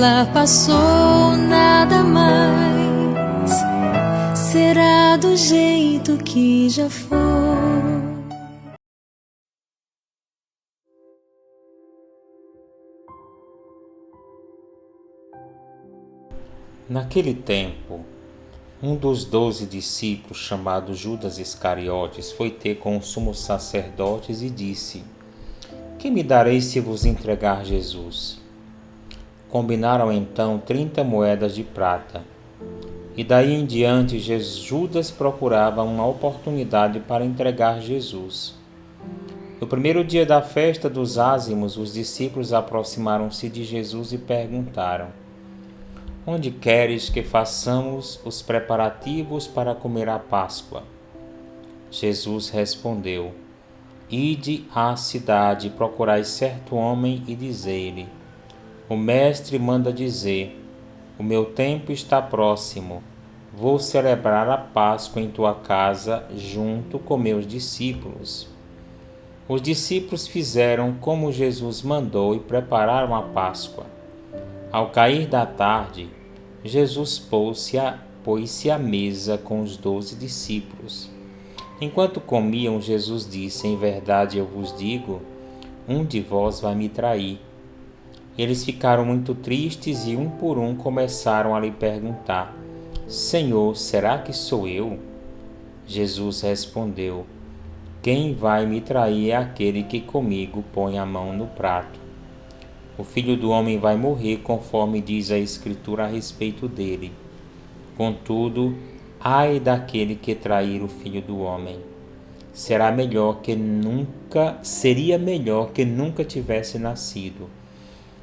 lá passou, nada mais será do jeito que já foi. Naquele tempo, um dos 12 discípulos, chamado Judas Iscariotes, foi ter com os sumos sacerdotes e disse: Que me dareis se vos entregar Jesus? Combinaram então 30 moedas de prata. E daí em diante Judas procurava uma oportunidade para entregar Jesus. No primeiro dia da festa dos ázimos, os discípulos aproximaram-se de Jesus e perguntaram: Onde queres que façamos os preparativos para comer a Páscoa? Jesus respondeu: Ide à cidade, procurai certo homem e dizei-lhe: O mestre manda dizer: O meu tempo está próximo. Vou celebrar a Páscoa em tua casa, junto com meus discípulos. Os discípulos fizeram como Jesus mandou e prepararam a Páscoa. Ao cair da tarde, Jesus pôs-se à mesa com os 12 discípulos. Enquanto comiam, Jesus disse: Em verdade eu vos digo, um de vós vai me trair. Eles ficaram muito tristes e um por um começaram a lhe perguntar: Senhor, será que sou eu? Jesus respondeu: Quem vai me trair é aquele que comigo põe a mão no prato. O Filho do Homem vai morrer, conforme diz a Escritura a respeito dele. Contudo, ai daquele que trair o Filho do Homem. Seria melhor que nunca tivesse nascido.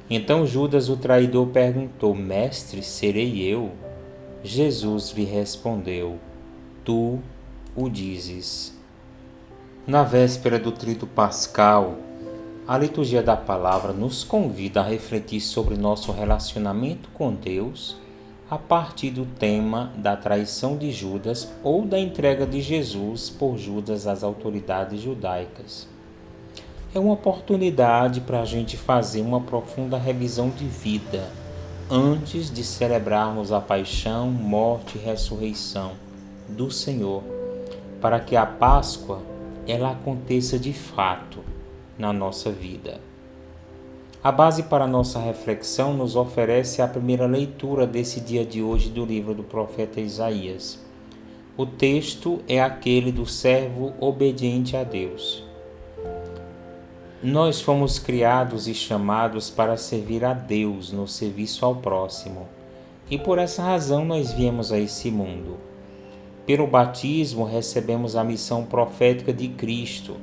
Então Judas, o traidor, perguntou: Mestre, serei eu? Jesus lhe respondeu: Tu o dizes. Na véspera do Trito Pascal, a liturgia da palavra nos convida a refletir sobre nosso relacionamento com Deus a partir do tema da traição de Judas ou da entrega de Jesus por Judas às autoridades judaicas. É uma oportunidade para a gente fazer uma profunda revisão de vida antes de celebrarmos a paixão, morte e ressurreição do Senhor, para que a Páscoa ela aconteça de fato na nossa vida. A base para nossa reflexão nos oferece a primeira leitura desse dia de hoje do livro do profeta Isaías. O texto é aquele do servo obediente a Deus. Nós fomos criados e chamados para servir a Deus no serviço ao próximo, e por essa razão nós viemos a esse mundo. Pelo batismo recebemos a missão profética de Cristo,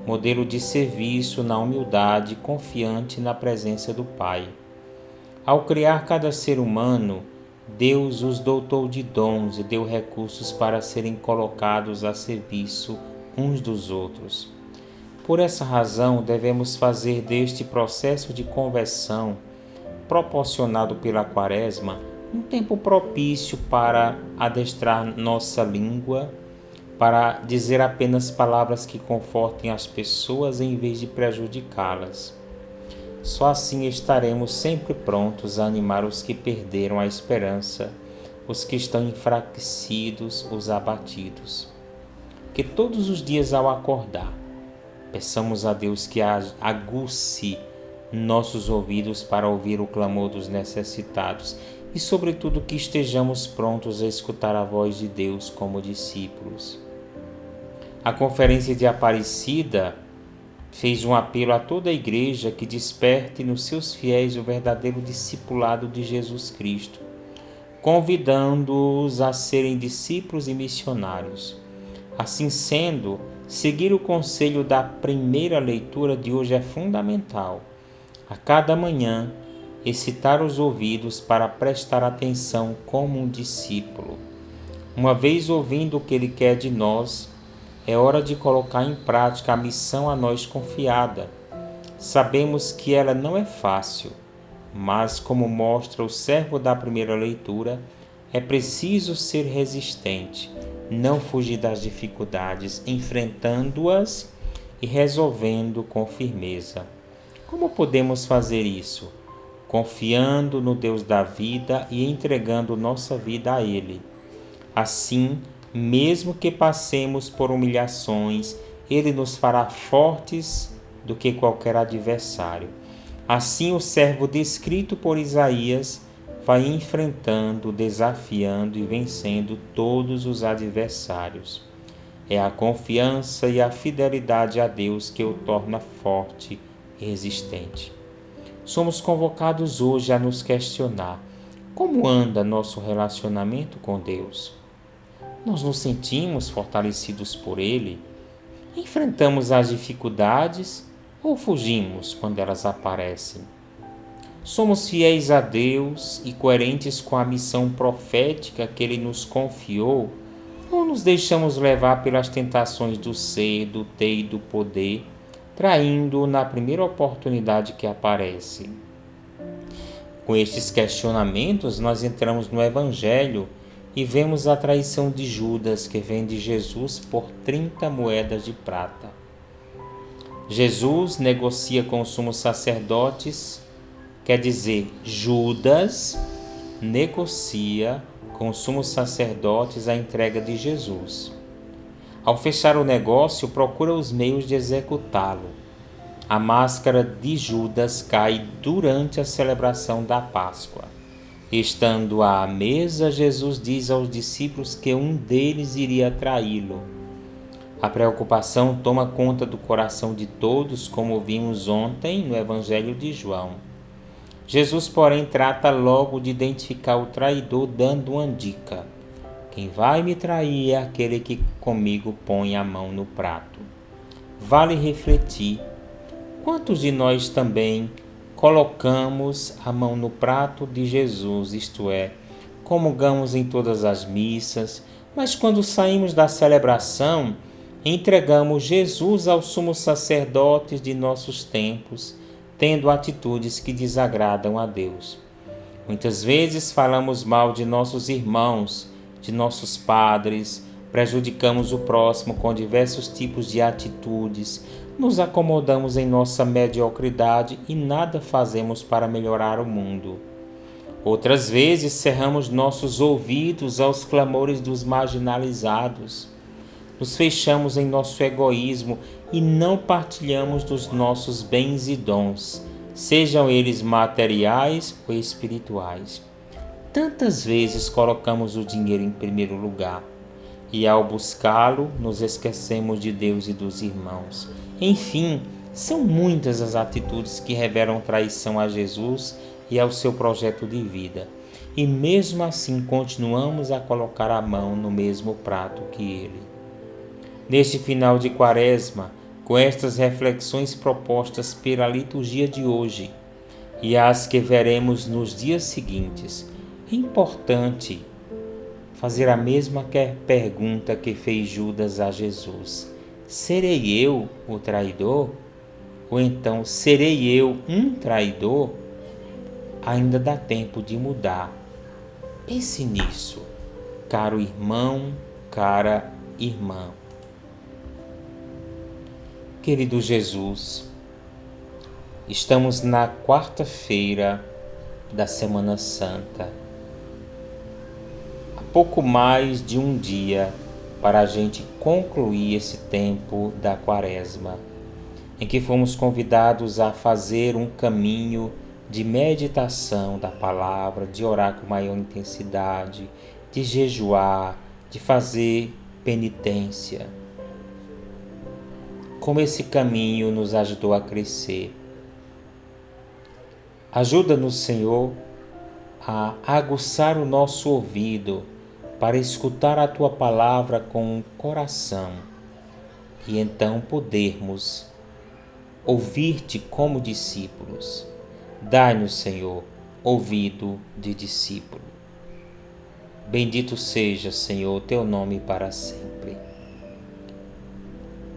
modelo de serviço na humildade, confiante na presença do Pai. Ao criar cada ser humano, Deus os dotou de dons e deu recursos para serem colocados a serviço uns dos outros. Por essa razão, devemos fazer deste processo de conversão, proporcionado pela Quaresma, um tempo propício para adestrar nossa língua, para dizer apenas palavras que confortem as pessoas em vez de prejudicá-las. Só assim estaremos sempre prontos a animar os que perderam a esperança, os que estão enfraquecidos, os abatidos. Que todos os dias ao acordar, peçamos a Deus que aguce nossos ouvidos para ouvir o clamor dos necessitados e, sobretudo, que estejamos prontos a escutar a voz de Deus como discípulos. A Conferência de Aparecida fez um apelo a toda a Igreja que desperte nos seus fiéis o verdadeiro discipulado de Jesus Cristo, convidando-os a serem discípulos e missionários. Assim sendo, seguir o conselho da primeira leitura de hoje é fundamental. A cada manhã, excitar os ouvidos para prestar atenção como um discípulo. Uma vez ouvindo o que Ele quer de nós, é hora de colocar em prática a missão a nós confiada. Sabemos que ela não é fácil, mas, como mostra o servo da primeira leitura, é preciso ser resistente, não fugir das dificuldades, enfrentando-as e resolvendo com firmeza. Como podemos fazer isso? confiando no Deus da vida e entregando nossa vida a Ele. Assim, mesmo que passemos por humilhações, Ele nos fará fortes do que qualquer adversário. Assim, o servo descrito por Isaías vai enfrentando, desafiando e vencendo todos os adversários. É a confiança e a fidelidade a Deus que o torna forte e resistente. Somos convocados hoje a nos questionar: como anda nosso relacionamento com Deus? Nós nos sentimos fortalecidos por Ele? Enfrentamos as dificuldades ou fugimos quando elas aparecem? Somos fiéis a Deus e coerentes com a missão profética que Ele nos confiou? Ou nos deixamos levar pelas tentações do ser, do ter e do poder, traindo-o na primeira oportunidade que aparece? Com estes questionamentos, nós entramos no Evangelho e vemos a traição de Judas, que vende Jesus por 30 moedas de prata. Jesus negocia com os sumos sacerdotes, quer dizer, Judas negocia com os sumos sacerdotes a entrega de Jesus. Ao fechar o negócio, procura os meios de executá-lo. A máscara de Judas cai durante a celebração da Páscoa. Estando à mesa, Jesus diz aos discípulos que um deles iria traí-lo. A preocupação toma conta do coração de todos, como vimos ontem no Evangelho de João. Jesus, porém, trata logo de identificar o traidor, dando uma dica: quem vai me trair é aquele que comigo põe a mão no prato. Vale refletir: quantos de nós também colocamos a mão no prato de Jesus, isto é, comungamos em todas as missas, mas quando saímos da celebração, entregamos Jesus aos sumos sacerdotes de nossos tempos, tendo atitudes que desagradam a Deus. Muitas vezes falamos mal de nossos irmãos, de nossos padres, prejudicamos o próximo com diversos tipos de atitudes, nos acomodamos em nossa mediocridade e nada fazemos para melhorar o mundo. Outras vezes cerramos nossos ouvidos aos clamores dos marginalizados. Nos fechamos em nosso egoísmo e não partilhamos dos nossos bens e dons, sejam eles materiais ou espirituais. Tantas vezes colocamos o dinheiro em primeiro lugar e, ao buscá-lo, nos esquecemos de Deus e dos irmãos. Enfim, são muitas as atitudes que revelam traição a Jesus e ao seu projeto de vida. E mesmo assim continuamos a colocar a mão no mesmo prato que Ele. Neste final de Quaresma, com estas reflexões propostas pela liturgia de hoje e as que veremos nos dias seguintes, é importante fazer a mesma pergunta que fez Judas a Jesus: serei eu o traidor? Ou então, serei eu um traidor? Ainda dá tempo de mudar. Pense nisso, caro irmão, cara irmã. Querido Jesus, estamos na quarta-feira da Semana Santa. Há pouco mais de um dia para a gente concluir esse tempo da Quaresma, em que fomos convidados a fazer um caminho de meditação da palavra, de orar com maior intensidade, de jejuar, de fazer penitência. Como esse caminho nos ajudou a crescer. Ajuda-nos, Senhor, a aguçar o nosso ouvido para escutar a Tua palavra com o coração e então podermos ouvir-te como discípulos. Dai-nos, Senhor, ouvido de discípulo. Bendito seja, Senhor, Teu nome para sempre.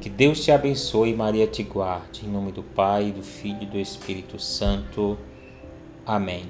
Que Deus te abençoe e Maria te guarde. Em nome do Pai, do Filho e do Espírito Santo. Amém.